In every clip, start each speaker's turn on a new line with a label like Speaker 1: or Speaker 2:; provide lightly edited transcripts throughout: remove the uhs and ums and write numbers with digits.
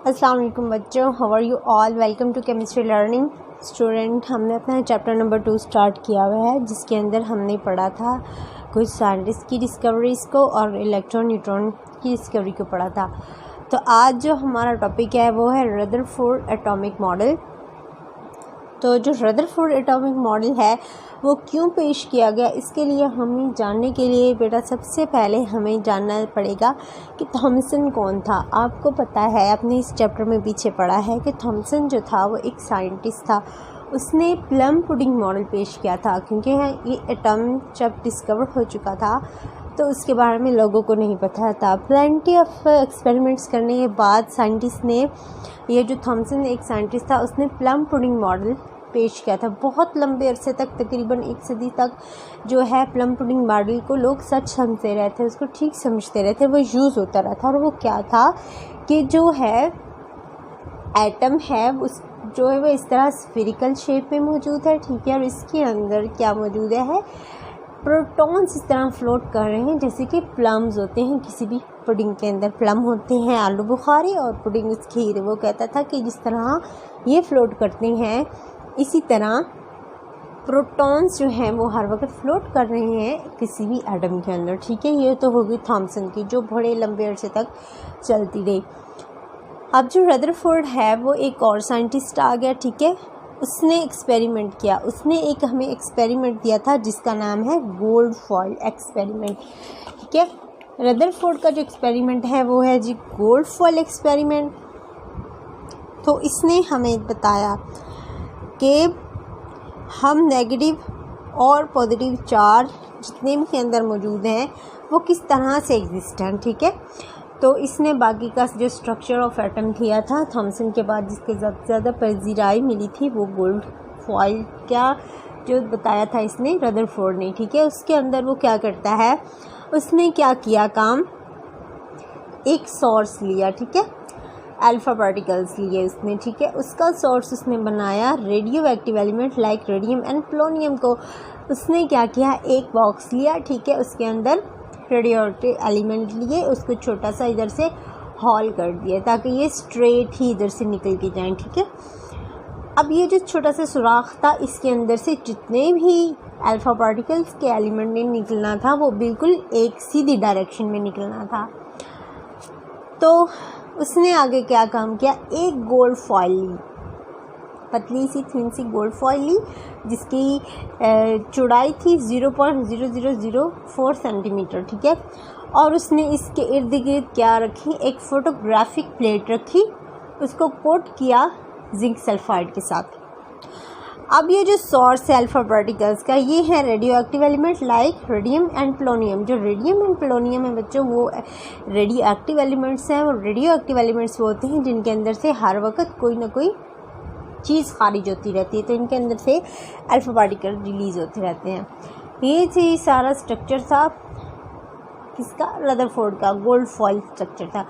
Speaker 1: अस्सलाम वालेकुम बच्चों, how are you all. Welcome to chemistry learning. Student, हमने अपना चैप्टर नंबर 2 स्टार्ट किया हुआ है, जिसके अंदर हमने पढ़ा था कुछ साइंटिस्ट की डिस्कवरीज़ को और इलेक्ट्रॉन न्यूट्रॉन की डिस्कवरी को पढ़ा था। तो आज जो हमारा टॉपिक है वो है रदरफोर्ड एटॉमिक मॉडल। तो जो रदरफोर्ड एटॉमिक मॉडल है वो क्यों पेश किया गया, इसके लिए हमें जानने के लिए बेटा सबसे पहले हमें जानना पड़ेगा कि थॉमसन कौन था। आपको पता है, आपने इस चैप्टर में पीछे पढ़ा है कि थॉमसन जो था वो एक साइंटिस्ट था। उसने प्लम पुडिंग मॉडल पेश किया था, क्योंकि ये एटम जब डिस्कवर हो चुका था तो उसके बारे में लोगों को नहीं पता था। प्लेंटी ऑफ एक्सपेरिमेंट्स करने के बाद साइंटिस्ट ने, ये जो थॉमसन एक साइंटिस्ट था, उसने प्लम पुडिंग मॉडल पेश किया था। बहुत लंबे अरसे तक, तकरीबन 1 सदी तक जो है प्लम पुडिंग मॉडल को लोग सच समझते रहते, उसको ठीक समझते रहते, वो यूज़ होता रहता। और वो क्या था कि जो है एटम है उस जो है वो इस तरह स्फेरिकल शेप में मौजूद है, ठीक है। और इसके अंदर क्या मौजूद है, प्रोटॉन्स इस तरह फ्लोट कर रहे हैं जैसे कि प्लम्स होते हैं। किसी भी पुडिंग के अंदर प्लम होते हैं, आलू बुखारी और पुडिंग खीर। वो कहता था कि जिस तरह ये फ्लोट करते हैं इसी तरह प्रोटॉन्स जो हैं वो हर वक्त फ्लोट कर रहे हैं किसी भी एटम के अंदर, ठीक है। ये तो होगी थॉमसन की, जो बड़े लंबे अरसे तक चलती रही। अब जो रदरफोर्ड है वो एक और साइंटिस्ट आ गया, ठीक है। उसने एक्सपेरिमेंट किया, उसने एक हमें एक्सपेरिमेंट दिया था जिसका नाम है गोल्ड फॉइल एक्सपेरिमेंट, ठीक है। रदरफोर्ड का जो एक्सपेरिमेंट है वो है जी गोल्ड फॉइल एक्सपेरिमेंट। तो इसने हमें बताया कि हम नेगेटिव और पॉजिटिव चार्ज जितने भी के अंदर मौजूद हैं वो किस तरह से एग्जिस्ट हैं, ठीक है। तो इसने बाकी का जो स्ट्रक्चर ऑफ एटम किया था थॉमसन के बाद, जिसके ज़्यादा पजीराई मिली थी, वो गोल्ड फॉइल क्या जो बताया था इसने रदरफोर्ड ने, ठीक है। उसके अंदर वो क्या करता है, उसने क्या किया काम, एक सोर्स लिया, ठीक है, अल्फ़ा पार्टिकल्स लिए उसने, ठीक है। उसका सोर्स उसने बनाया radio active element like radium and polonium को। उसने क्या किया, एक बॉक्स लिया, ठीक है, उसके अंदर रेडियो एक्टिव एलिमेंट लिए, उसको छोटा सा इधर से हॉल कर दिया ताकि ये स्ट्रेट ही इधर से निकल के जाएं, ठीक है। अब ये जो छोटा सा सुराख था, इसके अंदर से जितने भी अल्फ़ा पार्टिकल्स के एलिमेंट ने निकलना था वो बिल्कुल एक सीधी डायरेक्शन में निकलना था। तो उसने आगे क्या काम किया, एक गोल्ड फॉइल ली, पतली सी थिन सी गोल्ड फॉइल ली, जिसकी चौड़ाई थी 0.0004 सेंटीमीटर, ठीक है। और उसने इसके इर्द गिर्द क्या रखी, एक फोटोग्राफिक प्लेट रखी, उसको कोट किया जिंक सल्फाइड के साथ। अब ये जो सोर्स है अल्फ़ा पार्टिकल्स का, ये है radio active element like radium and polonium. जो रेडियम एंड पोलोनियम है बच्चों, वो रेडियो एक्टिव एलिमेंट्स हैं। वो रेडियो एक्टिव एलिमेंट्स वो होते हैं जिनके अंदर से हर वक्त कोई ना कोई चीज़ खारिज होती रहती है, तो इनके अंदर से अल्फ़ा पार्टिकल रिलीज़ होते रहते हैं। ये थी सारा स्ट्रक्चर था किसका, रदरफोर्ड का गोल्ड फॉइल स्ट्रक्चर था,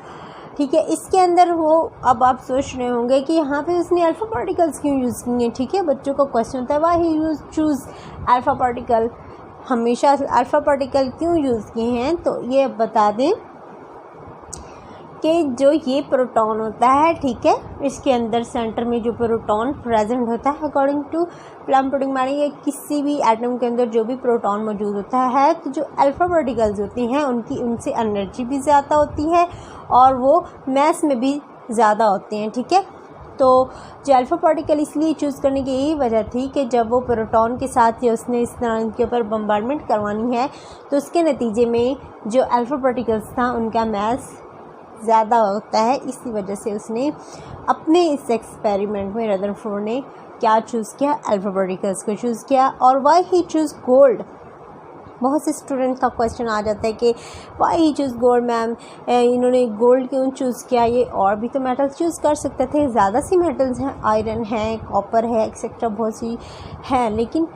Speaker 1: ठीक है। इसके अंदर वो, अब आप सोच रहे होंगे कि यहाँ पे उसने अल्फ़ा पार्टिकल्स क्यों यूज़ किए, ठीक है। बच्चों का क्वेश्चन होता है why he choose alpha particle, हमेशा अल्फ़ा पार्टिकल क्यों यूज़ किए हैं। तो ये बता दें कि जो ये प्रोटॉन होता है, ठीक है, इसके अंदर सेंटर में जो प्रोटॉन प्रेजेंट होता है, according to plum pudding model, किसी भी एटम के अंदर जो भी प्रोटॉन मौजूद होता है, तो जो अल्फ़ा पार्टिकल्स होती हैं उनसे एनर्जी भी ज़्यादा होती है और वो मैस में भी ज़्यादा होते हैं, ठीक है। तो जो अल्फ़ा पार्टिकल इसलिए चूज़ करने की यही वजह थी कि जब वो प्रोटॉन के साथ ही उसने इस तरह उनके ऊपर बम्बार्डमेंट करवानी है, तो उसके नतीजे में जो अल्फ़ा पार्टिकल्स था उनका मैस ज़्यादा होता है। इसी वजह से उसने अपने इस एक्सपेरिमेंट में रदरफोर्ड ने क्या चूज़ किया, अल्फ़ा पार्टिकल्स को चूज़ किया। और वाई ही चूज़ गोल्ड, बहुत से स्टूडेंट्स का क्वेश्चन आ जाता है कि why he choose gold ma'am, इन्होंने गोल्ड क्यों चूज़ किया, ये और भी तो मेटल्स चूज़ कर सकते थे। ज़्यादा सी मेटल्स हैं, आयरन है, कॉपर है, एक्सेट्रा बहुत सी है, लेकिन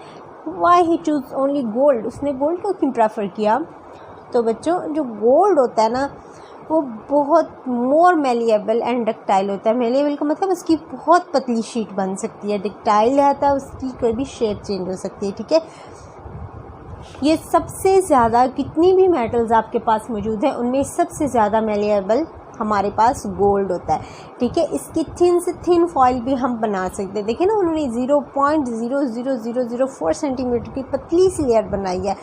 Speaker 1: why he choose only gold, उसने गोल्ड को क्यों प्रेफर किया। तो बच्चों, जो गोल्ड होता है ना वो बहुत मोर मेलिएबल एंड डक्टाइल होता है। मेलिएबल का मतलब उसकी बहुत पतली शीट बन सकती है, डक्टाइल रहता है उसकी कोई भी शेप चेंज हो सकती है, ठीक है। ये सबसे ज़्यादा कितनी भी मेटल्स आपके पास मौजूद है उनमें सबसे ज़्यादा मेलिएबल हमारे पास गोल्ड होता है, ठीक है। इसकी थिन से थिन फॉइल भी हम बना सकते हैं। देखिए ना, उन्होंने 0.00004 सेंटीमीटर की पतली सी लेयर बनाई है।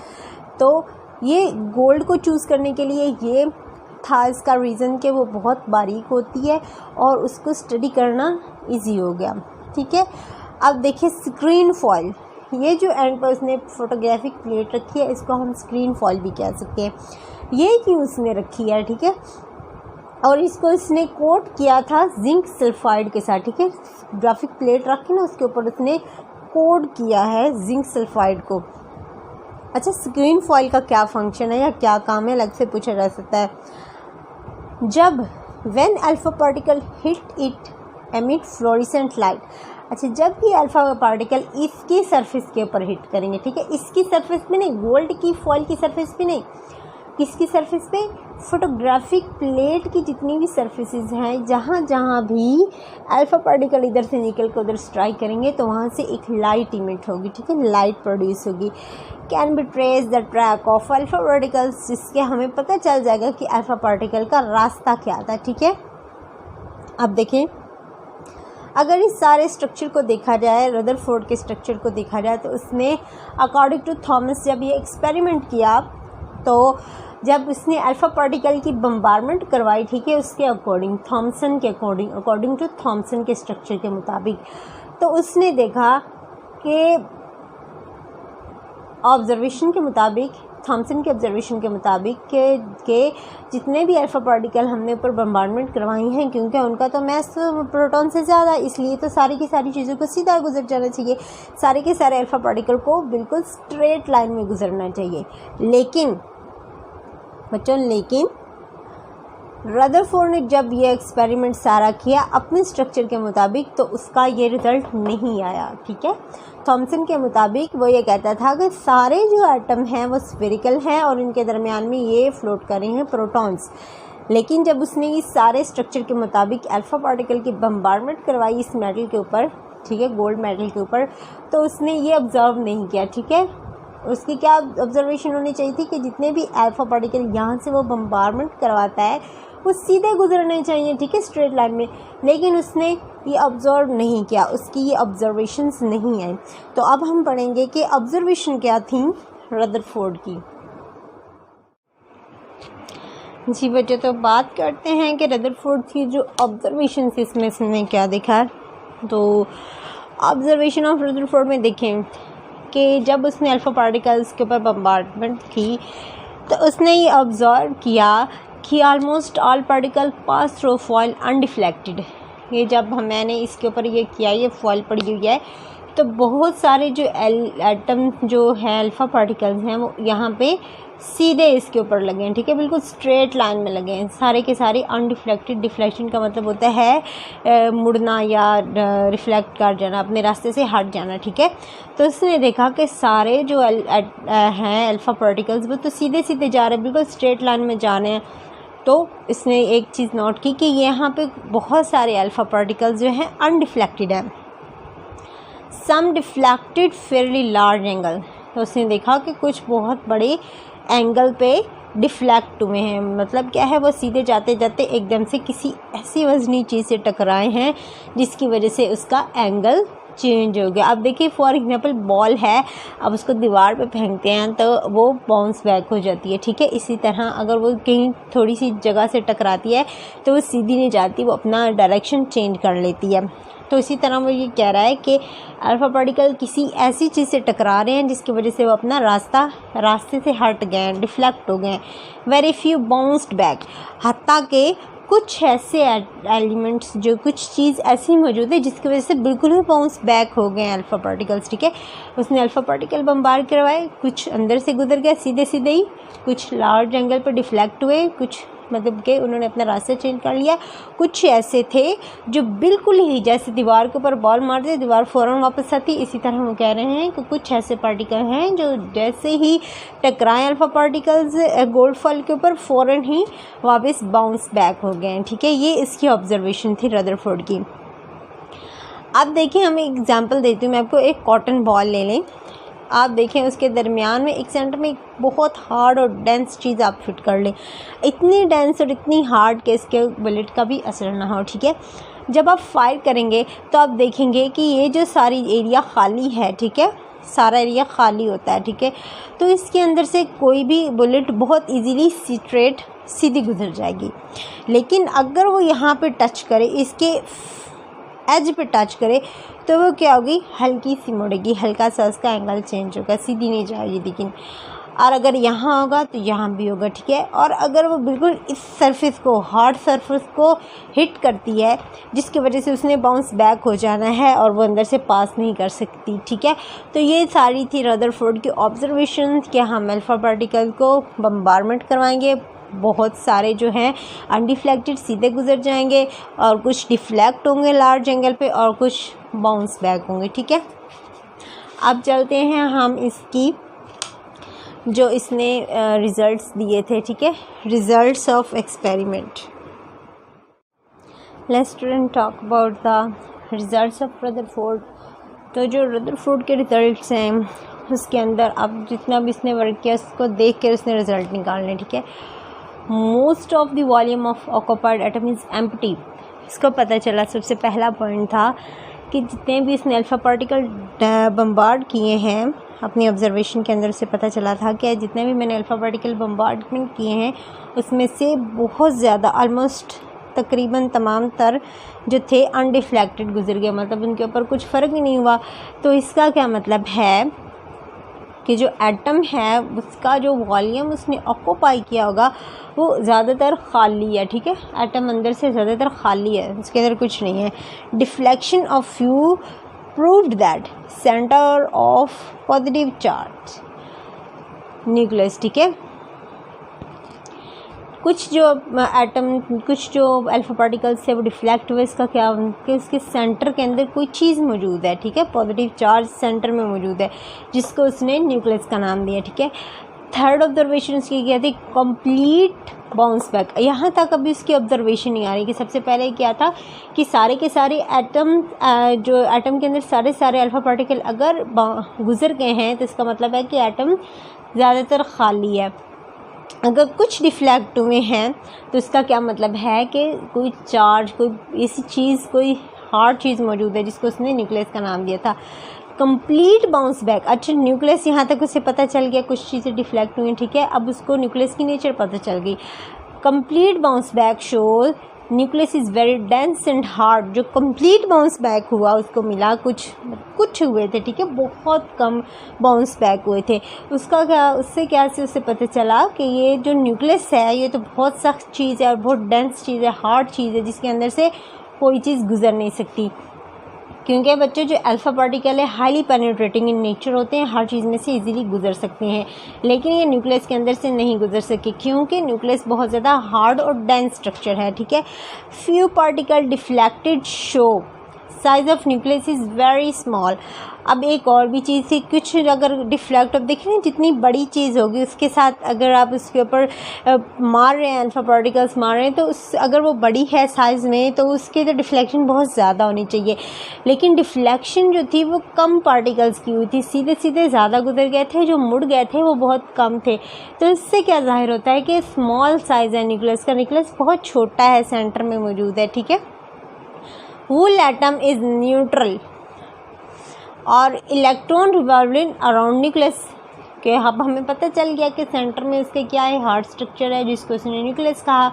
Speaker 1: तो ये गोल्ड को चूज़ करने के लिए ये था इसका रीज़न कि वो बहुत बारीक होती है और उसको स्टडी करना इजी हो गया, ठीक है। अब देखिए स्क्रीन फॉइल, ये जो एंड पर उसने फोटोग्राफिक प्लेट रखी है इसको हम स्क्रीन फॉइल भी कह सकते हैं। ये क्यों उसने रखी है, ठीक है, और इसको इसने कोट किया था जिंक सल्फाइड के साथ, ठीक है। ग्राफिक प्लेट रखी ना, उसके ऊपर उसने कोट किया है जिंक सल्फाइड को। अच्छा, स्क्रीन फॉइल का क्या फंक्शन है या क्या काम है, अलग से पूछा जा सकता है। जब when alpha particle hit it emit fluorescent light. अच्छा, जब भी अल्फा पार्टिकल इसकी सरफेस के ऊपर हिट करेंगे, ठीक है, इसकी सरफेस पे नहीं, गोल्ड की फॉइल की सरफेस पे नहीं, किसकी सरफेस पे, फोटोग्राफिक प्लेट की जितनी भी सरफेसेस हैं, जहाँ जहाँ भी अल्फा पार्टिकल इधर से निकल कर उधर स्ट्राइक करेंगे तो वहाँ से एक लाइट इमिट होगी, ठीक है, लाइट प्रोड्यूस होगी। Can be trace the track of alpha particles, जिसके हमें पता चल जाएगा कि अल्फा पार्टिकल का रास्ता क्या था, ठीक है। अब देखें, अगर इस सारे स्ट्रक्चर को देखा जाए, रदरफोर्ड के स्ट्रक्चर को देखा जाए, तो उसने अकॉर्डिंग टू थॉमस जब ये एक्सपेरिमेंट किया तो जब उसने अल्फा पार्टिकल की बम्बारमेंट करवाई, ठीक है, उसके अकॉर्डिंग, थॉमसन के अकॉर्डिंग टू थॉमसन के स्ट्रक्चर के मुताबिक, तो उसने देखा कि ऑब्जर्वेशन के मुताबिक, थॉमसन के ऑब्जर्वेशन के मुताबिक के जितने भी अल्फा पार्टिकल हमने ऊपर बम्बारमेंट करवाई हैं, क्योंकि उनका तो मैस प्रोटॉन से ज़्यादा, इसलिए तो सारी की सारी चीज़ों को सीधा गुजर जाना चाहिए, सारे के सारे अल्फा पार्टिकल को बिल्कुल स्ट्रेट लाइन में गुजरना चाहिए। लेकिन बच्चों, लेकिन रदरफोर्ड ने जब ये एक्सपेरिमेंट सारा किया अपने स्ट्रक्चर के मुताबिक, तो उसका ये रिज़ल्ट नहीं आया, ठीक है। थॉमसन के मुताबिक वो ये कहता था कि सारे जो एटम हैं वो स्फेरिकल हैं और इनके दरमियान में ये फ्लोट कर रहे हैं प्रोटॉन्स। लेकिन जब उसने इस सारे स्ट्रक्चर के मुताबिक अल्फा पार्टिकल की बम्बारमेंट करवाई इस मेटल के ऊपर, ठीक है, गोल्ड मेटल के ऊपर, तो उसने ये ऑब्जर्व नहीं किया, ठीक है। उसकी क्या ऑब्जर्वेशन होनी चाहिए थी कि जितने भी अल्फा पार्टिकल यहाँ से वो बम्बारमेंट करवाता है वो सीधे गुजरने चाहिए, ठीक है, स्ट्रेट लाइन में। लेकिन उसने ये ऑब्जर्व नहीं किया, उसकी ये ऑब्जर्वेशंस नहीं आई। तो अब हम पढ़ेंगे कि ऑब्जर्वेशन क्या थी रदरफोर्ड की। जी बच्चों, तो बात करते हैं कि रदरफोर्ड की जो ऑब्जर्वेशन थी इसमें इसने क्या देखा। तो ऑब्जर्वेशन ऑफ रदरफोर्ड में देखें कि जब उसने अल्फा पार्टिकल्स के ऊपर बम्बार्डमेंट की तो उसने ये ऑब्जर्व किया कि almost all particle pass through foil undeflected. ये जब मैंने इसके ऊपर ये किया, ये फॉइल पड़ी हुई है, तो बहुत सारे जो एटम जो है अल्फा पार्टिकल्स हैं वो यहाँ पे सीधे इसके ऊपर लगे हैं, ठीक है, बिल्कुल स्ट्रेट लाइन में लगे हैं, सारे के सारे अनडिफ्लेक्टेड। डिफ्लेक्शन का मतलब होता है मुड़ना या रिफ्लेक्ट कर जाना, अपने रास्ते से हट जाना, ठीक है। तो उसने देखा कि सारे जो हैं अल्फा पार्टिकल्स वो तो सीधे सीधे जा रहे हैं, बिल्कुल स्ट्रेट लाइन में जा रहे हैं। तो इसने एक चीज़ नोट की कि यहाँ पे बहुत सारे अल्फा पार्टिकल्स जो हैं अनडिफ्लेक्टेड हैं, सम डिफ्लेक्टेड फेयरली लार्ज एंगल। तो उसने देखा कि कुछ बहुत बड़े एंगल पे डिफ्लेक्ट हुए हैं, मतलब क्या है, वो सीधे जाते जाते एकदम से किसी ऐसी वजनी चीज़ से टकराए हैं जिसकी वजह से उसका एंगल चेंज हो गया। अब देखिए फॉर एग्जांपल बॉल है, अब उसको दीवार पे फेंकते हैं तो वो बाउंस बैक हो जाती है, ठीक है। इसी तरह अगर वो कहीं थोड़ी सी जगह से टकराती है तो वो सीधी नहीं जाती, वो अपना डायरेक्शन चेंज कर लेती है। तो इसी तरह वो ये कह रहा है कि अल्फा पार्टिकल किसी ऐसी चीज़ से टकरा रहे हैं जिसकी वजह से वो अपना रास्ते से हट गए हैं, डिफ्लेक्ट हो गए हैं। वेरी फ्यू बाउंस्ड बैक, हत्ता के कुछ ऐसे एलिमेंट्स, जो कुछ चीज़ ऐसी मौजूद है जिसकी वजह से बिल्कुल ही बाउंस बैक हो गए हैं अल्फा पार्टिकल्स, ठीक है। उसने अल्फा पार्टिकल बम्बार्ड करवाए, कुछ अंदर से गुजर गया सीधे सीधे ही, कुछ लार्ज एंगल पर डिफ्लेक्ट हुए, कुछ मतलब कि उन्होंने अपना रास्ता चेंज कर लिया, कुछ ऐसे थे जो बिल्कुल ही जैसे दीवार के ऊपर बॉल मारते दीवार फ़ौरन वापस आती, इसी तरह वो कह रहे हैं कि कुछ ऐसे पार्टिकल हैं जो जैसे ही टकराएं अल्फा पार्टिकल्स गोल्ड फॉइल के ऊपर फ़ौरन ही वापस बाउंस बैक हो गए हैं, ठीक है। ये इसकी ऑब्जर्वेशन थी रदरफोर्ड की। अब देखिए हम एक एग्जांपल देती हूँ मैं आपको, एक कॉटन बॉल ले लें, आप देखें उसके दरमियान में एक सेंटर में एक बहुत हार्ड और डेंस चीज़ आप फिट कर लें, इतनी डेंस और इतनी हार्ड कि इसके बुलेट का भी असर ना हो, ठीक है। जब आप फायर करेंगे तो आप देखेंगे कि ये जो सारी एरिया खाली है, ठीक है, सारा एरिया खाली होता है, ठीक है। तो इसके अंदर से कोई भी बुलेट बहुत इजीली स्ट्रेट सीधी गुजर जाएगी। लेकिन अगर वो यहाँ पे टच करे, इसके एज पे टच करे, तो वो क्या होगी, हल्की सी मुड़ेगी, हल्का सा उसका एंगल चेंज होगा, सीधी नहीं जाएगी। लेकिन और अगर यहाँ होगा तो यहाँ भी होगा, ठीक है। और अगर वो बिल्कुल इस सरफेस को, हार्ड सरफेस को हिट करती है, जिसकी वजह से उसने बाउंस बैक हो जाना है और वो अंदर से पास नहीं कर सकती, ठीक है। तो ये सारी थी रदरफोर्ड की ऑब्जर्वेशन कि हम अल्फ़ा पार्टिकल को बम्बारमेंट करवाएंगे, बहुत सारे जो हैं अनडिफ्लेक्टेड सीधे गुजर जाएंगे और कुछ डिफ्लेक्ट होंगे लार्ज एंगल पे और कुछ बाउंस बैक होंगे, ठीक है। अब चलते हैं हम इसकी जो इसने रिज़ल्ट्स दिए थे, ठीक है, results of experiment. Let's student talk about the results of Rutherford. तो जो रदरफोर्ड के रिज़ल्ट्स हैं उसके अंदर अब जितना भी इसने वर्क किया उसको देख कर उसने रिज़ल्ट निकालने, ठीक है। Most of the volume of occupied atom is empty. इसको पता चला, सबसे पहला पॉइंट था कि जितने भी इसने अल्फ़ा पार्टिकल बम्बार्ड किए हैं अपनी ऑब्जर्वेशन के अंदर से पता चला था कि जितने भी मैंने अल्फ़ा पार्टिकल बम्बार्डमेंट किए हैं उसमें से बहुत ज़्यादा ऑलमोस्ट तकरीबन तमाम तर जो थे अनडिफ्लेक्टेड गुजर गए, मतलब उनके ऊपर कुछ फ़र्क ही नहीं हुआ। तो इसका क्या मतलब है कि जो एटम है उसका जो वॉल्यूम उसने ऑक्यूपाई किया होगा वो ज़्यादातर खाली है, ठीक है। एटम अंदर से ज़्यादातर खाली है, उसके अंदर कुछ नहीं है। Deflection of few proved that centre of positive charge nucleus, ठीक है। कुछ जो एटम, कुछ जो अल्फ़ा पार्टिकल्स है वो डिफ्लेक्ट हुए, इसका क्या कि उसके सेंटर के अंदर कोई चीज़ मौजूद है, ठीक है। पॉजिटिव चार्ज सेंटर में मौजूद है जिसको उसने न्यूक्लियस का नाम दिया, ठीक है। थर्ड ऑब्जर्वेशन उसकी क्या थी, कंप्लीट बाउंस बैक। यहाँ तक अभी उसकी ऑब्जर्वेशन नहीं आ रही कि सबसे पहले क्या था कि सारे के सारे एटम, जो एटम के अंदर सारे सारे अल्फ़ा पार्टिकल अगर गुजर गए हैं तो इसका मतलब है कि एटम ज़्यादातर खाली है। अगर कुछ डिफ्लेक्ट हुए हैं तो इसका क्या मतलब है कि कोई चार्ज, कोई ऐसी चीज़, कोई हार्ड चीज़ मौजूद है जिसको उसने न्यूक्लियस का नाम दिया था। कंप्लीट बाउंस बैक, अच्छा न्यूक्लियस यहाँ तक उसे पता चल गया, कुछ चीज़ें डिफ्लेक्ट हुई, ठीक है। अब उसको न्यूक्लियस की नेचर पता चल गई। Complete bounce back shows nucleus is very dense and hard. जो कंप्लीट बाउंस बैक हुआ उसको मिला कुछ हुए थे, ठीक है, बहुत कम बाउंस बैक हुए थे। उसका क्या, उससे क्या से उससे पता चला कि ये जो न्यूक्लियस है ये तो बहुत सख्त चीज़ है और बहुत डेंस चीज़ है, हार्ड चीज़ है जिसके अंदर से कोई चीज़ गुजर नहीं सकती। क्योंकि बच्चों जो अल्फ़ा पार्टिकल है हाईली पेनिट्रेटिंग इन नेचर होते हैं, हर चीज़ में से इजीली गुजर सकते हैं, लेकिन ये न्यूक्लियस के अंदर से नहीं गुजर सके क्योंकि न्यूक्लियस बहुत ज़्यादा हार्ड और डेंस स्ट्रक्चर है, ठीक है। Few particle deflected show size of nucleus is very small. अब एक और भी चीज़ थी, कुछ अगर डिफ्लेक्ट, अब देखें ना जितनी बड़ी चीज़ होगी उसके साथ अगर आप उसके ऊपर मार रहे हैं, अल्फ़ा पार्टिकल्स मार रहे हैं, तो उस अगर वो बड़ी है साइज़ में तो उसके तो डिफ्लेक्शन बहुत ज़्यादा होनी चाहिए, लेकिन डिफ्लेक्शन जो थी वो कम पार्टिकल्स की हुई थी, सीधे सीधे ज़्यादा गुजर गए थे, जो मुड़ गए थे वो बहुत कम थे। तो इससे क्या जाहिर होता है कि स्मॉल साइज़ है न्यूक्लियस का, न्यूक्लियस बहुत छोटा है, सेंटर में मौजूद है, ठीक है। वूल एटम इज़ न्यूट्रल और इलेक्ट्रॉन रिवॉल्विंग अराउंड न्यूक्लियस के। अब हमें पता चल गया कि सेंटर में उसके क्या है, हार्ड स्ट्रक्चर है जिसको उसने न्यूक्लियस कहा,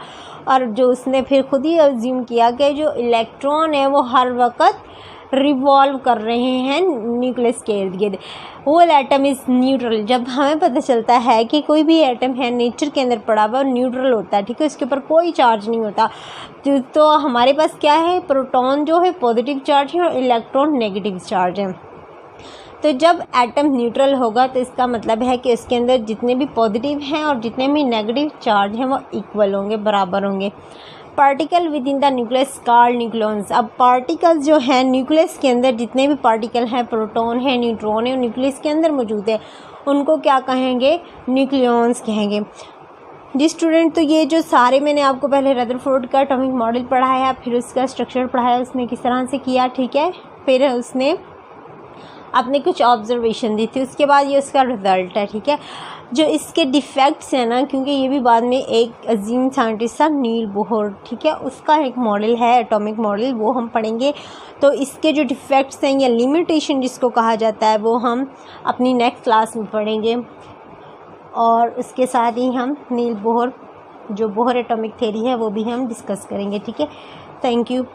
Speaker 1: और जो उसने फिर खुद ही अज्यूम किया कि जो इलेक्ट्रॉन है वो हर वक्त रिवॉल्व कर रहे हैं न्यूक्लियस के इर्द गिर्द। Whole atom is neutral. जब हमें पता चलता है कि कोई भी एटम है नेचर के अंदर पड़ा हुआ न्यूट्रल होता है, ठीक है, उसके ऊपर कोई चार्ज नहीं होता, तो हमारे पास क्या है, प्रोटॉन जो है पॉजिटिव चार्ज है और इलेक्ट्रॉन नेगेटिव चार्ज है। तो जब एटम न्यूट्रल होगा तो इसका मतलब है कि इसके अंदर जितने भी पॉजिटिव हैं और जितने भी नेगेटिव चार्ज हैं वो इक्वल होंगे, बराबर होंगे। Particle with in the nucleus called nucleons. अब पार्टिकल्स जो हैं न्यूक्लियस के अंदर, जितने भी पार्टिकल हैं, प्रोटॉन है, न्यूट्रॉन है, न्यूक्लियस के अंदर मौजूद है, उनको क्या कहेंगे, न्यूक्लियॉन्स कहेंगे। जी स्टूडेंट, तो ये जो सारे मैंने आपको पहले रदरफोर्ड का एटॉमिक मॉडल पढ़ाया, फिर उसका स्ट्रक्चर पढ़ाया, उसने किस तरह से किया, ठीक है, फिर उसने आपने कुछ ऑब्जर्वेशन दी थी, उसके बाद ये उसका रिज़ल्ट है, ठीक है। जो इसके डिफेक्ट्स हैं ना, क्योंकि ये भी बाद में एक अजीम साइंटिस्ट था नील बोहर, ठीक है, उसका एक मॉडल है एटॉमिक मॉडल, वो हम पढ़ेंगे। तो इसके जो डिफेक्ट्स हैं या लिमिटेशन जिसको कहा जाता है वो हम अपनी नेक्स्ट क्लास में पढ़ेंगे। और उसके साथ ही हम नील बोहर जो बोहर एटॉमिक थ्योरी है वो भी हम डिस्कस करेंगे, ठीक है। Thank you.